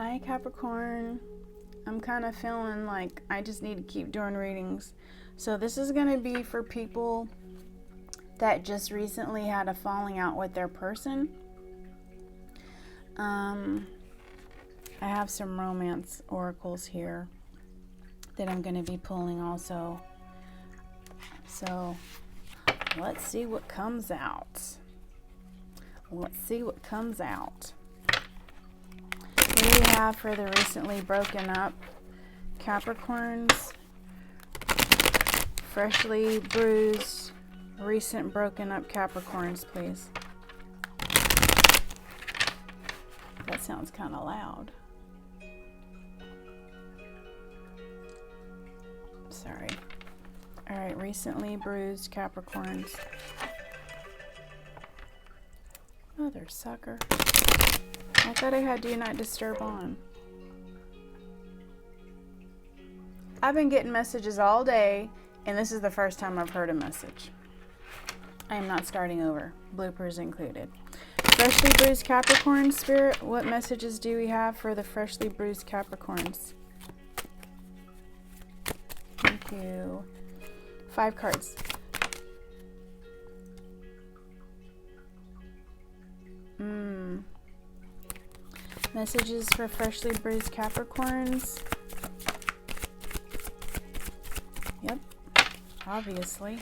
Hi Capricorn. I'm kind of feeling like I just need to keep doing readings. So this is going to be for people that just recently had a falling out with their person. I have some romance oracles here that I'm going to be pulling also. So let's see what comes out. Let's see what comes out. What do we have for the recently broken up Capricorns? Freshly bruised, recent broken up Capricorns, please. That sounds kind of loud. Sorry. All right, recently bruised Capricorns. Mother sucker. I thought I had Do Not Disturb on. I've been getting messages all day, and this is the first time I've heard a message. I am not starting over. Bloopers included. Freshly bruised Capricorn spirit, what messages do we have for the freshly bruised Capricorns? Thank you. 5 cards. Messages for freshly bruised Capricorns. Yep, obviously.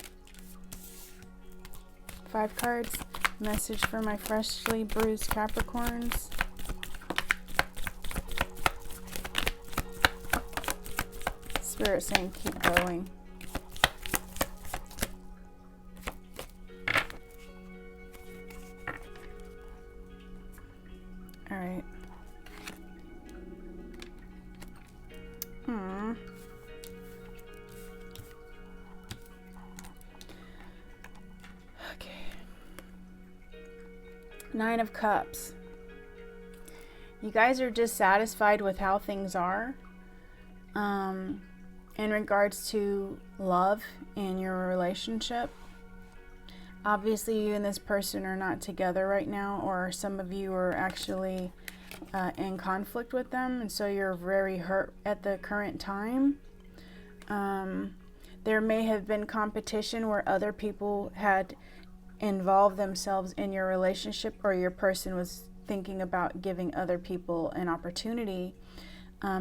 5 cards. Message for my freshly bruised Capricorns. Spirit saying keep going. All right. Okay. 9 of Cups. You guys are dissatisfied with how things are in regards to love in your relationship. Obviously, you and this person are not together right now, or some of you are actually in conflict with them, and so you're very hurt at the current time. There may have been competition where other people had involved themselves in your relationship, or your person was thinking about giving other people an opportunity.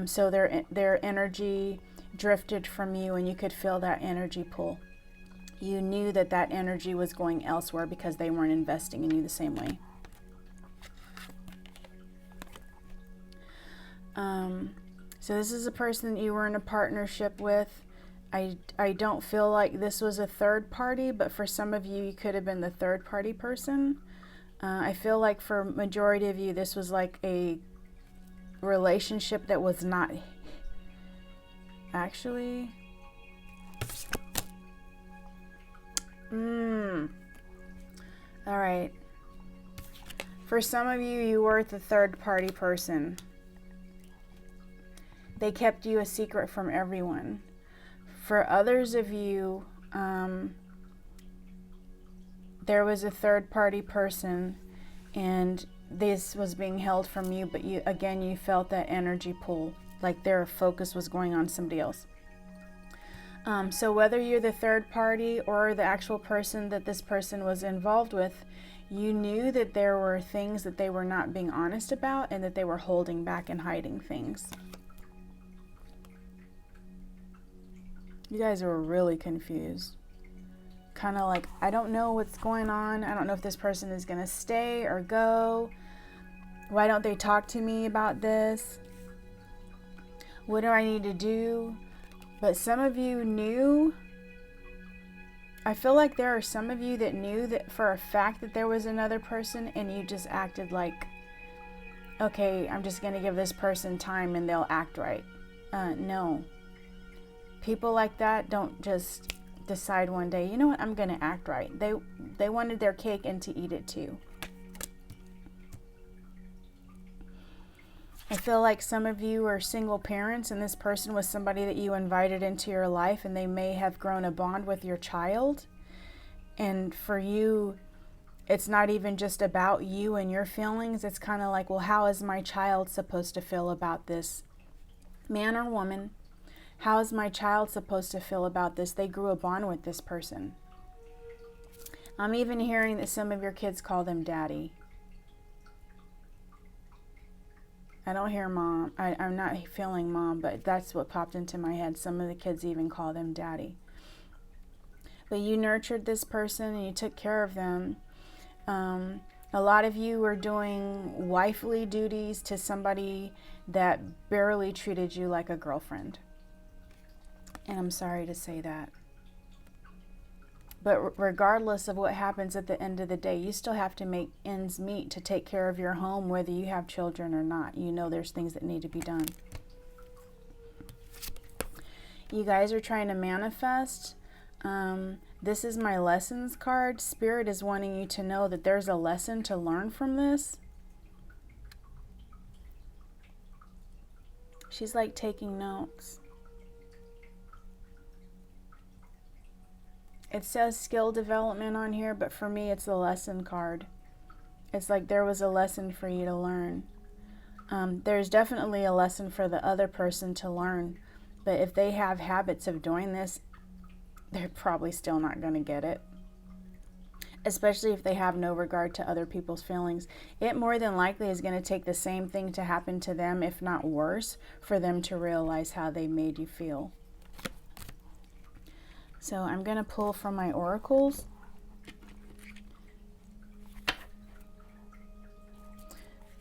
So their energy drifted from you, and you could feel that energy pull. You knew that that energy was going elsewhere because they weren't investing in you the same way. So this is a person that you were in a partnership with. I don't feel like this was a third party, but for some of you, you could have been the third party person. I feel like for majority of you, this was like a relationship that was not actually... All right. For some of you, you were the third party person. They kept you a secret from everyone. For others of you, there was a third party person and this was being held from you, but you felt that energy pull, like their focus was going on somebody else. So whether you're the third party or the actual person that this person was involved with, you knew that there were things that they were not being honest about and that they were holding back and hiding things. You guys are really confused. Kind of like, I don't know what's going on. I don't know if this person is going to stay or go. Why don't they talk to me about this? What do I need to do? But some of you knew. I feel like there are some of you that knew that for a fact that there was another person, and you just acted like, okay, I'm just going to give this person time and they'll act right. No. People like that don't just decide one day, you know what, I'm going to act right. They wanted their cake and to eat it too. I feel like some of you are single parents, and this person was somebody that you invited into your life, and they may have grown a bond with your child. And for you, it's not even just about you and your feelings. It's kind of like, well, how is my child supposed to feel about this? Man or woman, how is my child supposed to feel about this? They grew a bond with this person. I'm even hearing that some of your kids call them daddy. I don't hear mom. I'm not feeling mom, but that's what popped into my head. Some of the kids even call them daddy. But you nurtured this person and you took care of them. A lot of you were doing wifely duties to somebody that barely treated you like a girlfriend. And I'm sorry to say that. But regardless of what happens at the end of the day, you still have to make ends meet to take care of your home, whether you have children or not. You know there's things that need to be done. You guys are trying to manifest. This is my lessons card. Spirit is wanting you to know that there's a lesson to learn from this. She's like taking notes. It says skill development on here, but for me it's a lesson card. It's like there was a lesson for you to learn. There's definitely a lesson for the other person to learn, but if they have habits of doing this, they're probably still not going to get it. Especially if they have no regard to other people's feelings. It more than likely is going to take the same thing to happen to them, if not worse, for them to realize how they made you feel. So I'm going to pull from my oracles.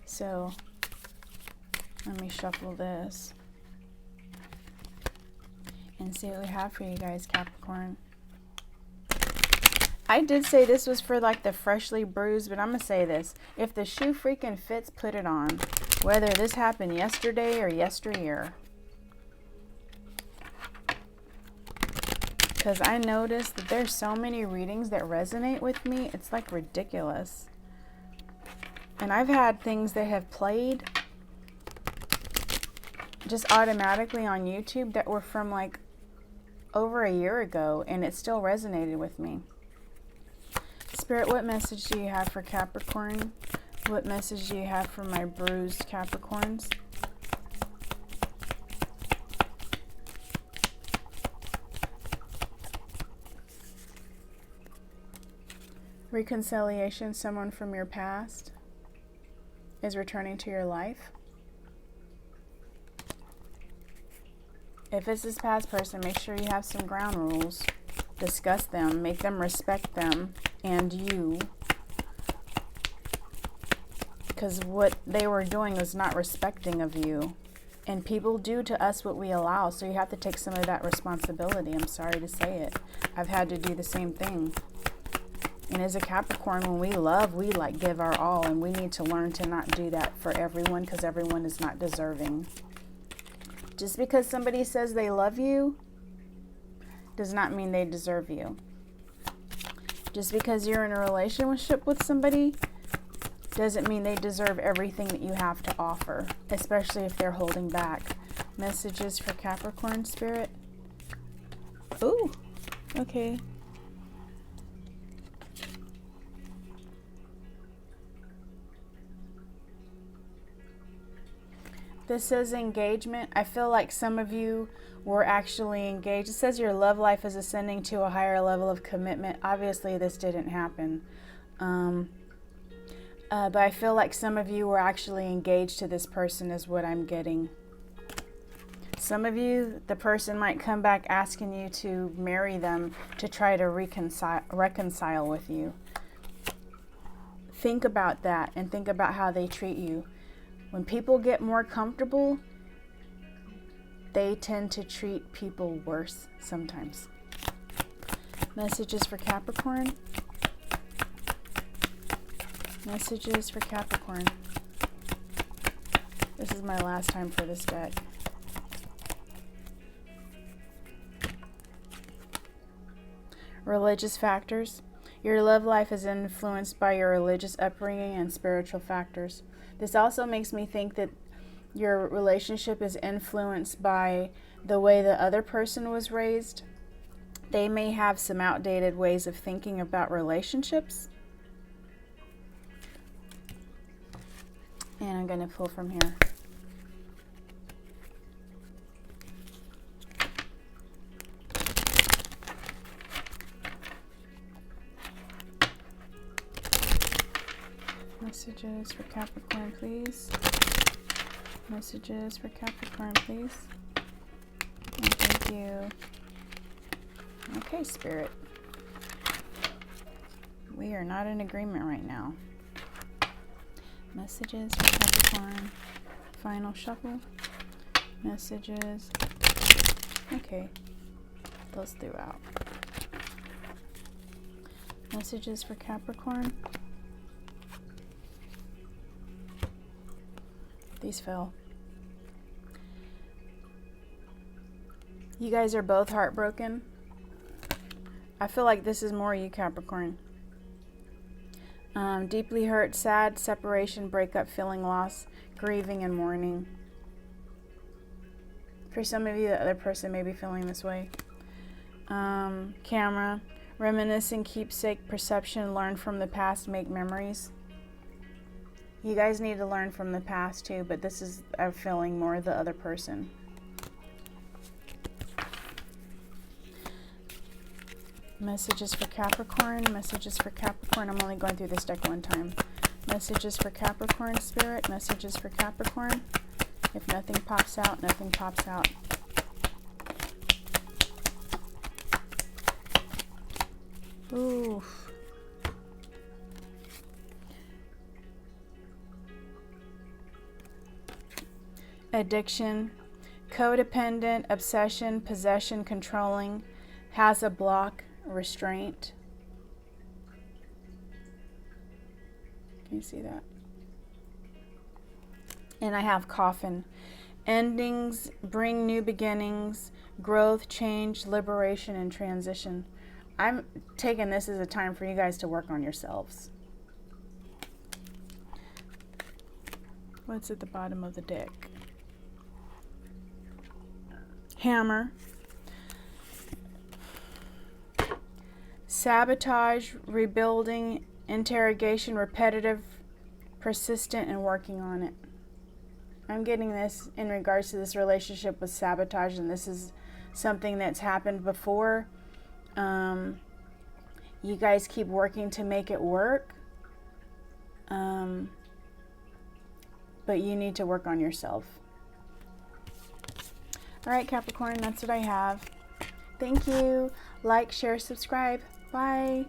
So let me shuffle this and see what we have for you guys, Capricorn. I did say this was for like the freshly bruised, but I'm going to say this. If the shoe freaking fits, put it on. Whether this happened yesterday or yesteryear. Because I noticed that there's so many readings that resonate with me. It's like ridiculous. And I've had things that have played just automatically on YouTube that were from like over a year ago, and it still resonated with me. Spirit, what message do you have for Capricorn? What message do you have for my bruised Capricorns? Reconciliation, someone from your past is returning to your life. If it's this past person, make sure you have some ground rules. Discuss them, make them respect them and you. Because what they were doing was not respecting of you. And people do to us what we allow, so you have to take some of that responsibility. I'm sorry to say it. I've had to do the same thing. And as a Capricorn, when we love, we like give our all, and we need to learn to not do that for everyone, because everyone is not deserving. Just because somebody says they love you does not mean they deserve you. Just because you're in a relationship with somebody doesn't mean they deserve everything that you have to offer, especially if they're holding back. Messages for Capricorn, Spirit? Ooh, okay. This says engagement. I feel like some of you were actually engaged. It says your love life is ascending to a higher level of commitment. Obviously, this didn't happen. But I feel like some of you were actually engaged to this person is what I'm getting. Some of you, the person might come back asking you to marry them to try to reconcile with you. Think about that and think about how they treat you. When people get more comfortable, they tend to treat people worse sometimes. Messages for Capricorn. Messages for Capricorn. This is my last time for this deck. Religious factors. Your love life is influenced by your religious upbringing and spiritual factors. This also makes me think that your relationship is influenced by the way the other person was raised. They may have some outdated ways of thinking about relationships. And I'm going to pull from here. Messages for Capricorn, please. Messages for Capricorn, please. And thank you. Okay, Spirit. We are not in agreement right now. Messages for Capricorn. Final shuffle. Messages. Okay. Those throughout. Messages for Capricorn. These fell. You guys are both heartbroken. I feel like this is more you, Capricorn. Deeply hurt, sad, separation, breakup, feeling loss, grieving, and mourning. For some of you, the other person may be feeling this way. Camera, reminiscing, keepsake, perception, learn from the past, make memories. You guys need to learn from the past too, but this is a feeling more the other person. Messages for Capricorn. Messages for Capricorn. I'm only going through this deck one time. Messages for Capricorn, Spirit. Messages for Capricorn. If nothing pops out, nothing pops out. Oof. Addiction, codependent, obsession, possession, controlling, has a block, restraint. Can you see that? And I have coffin. Endings bring new beginnings, growth, change, liberation, and transition. I'm taking this as a time for you guys to work on yourselves. What's at the bottom of the deck? Hammer. Sabotage, rebuilding, interrogation, repetitive, persistent, and working on it. I'm getting this in regards to this relationship with sabotage, and this is something that's happened before. You guys keep working to make it work, but you need to work on yourself. All right, Capricorn, that's what I have. Thank you. Like, share, subscribe. Bye.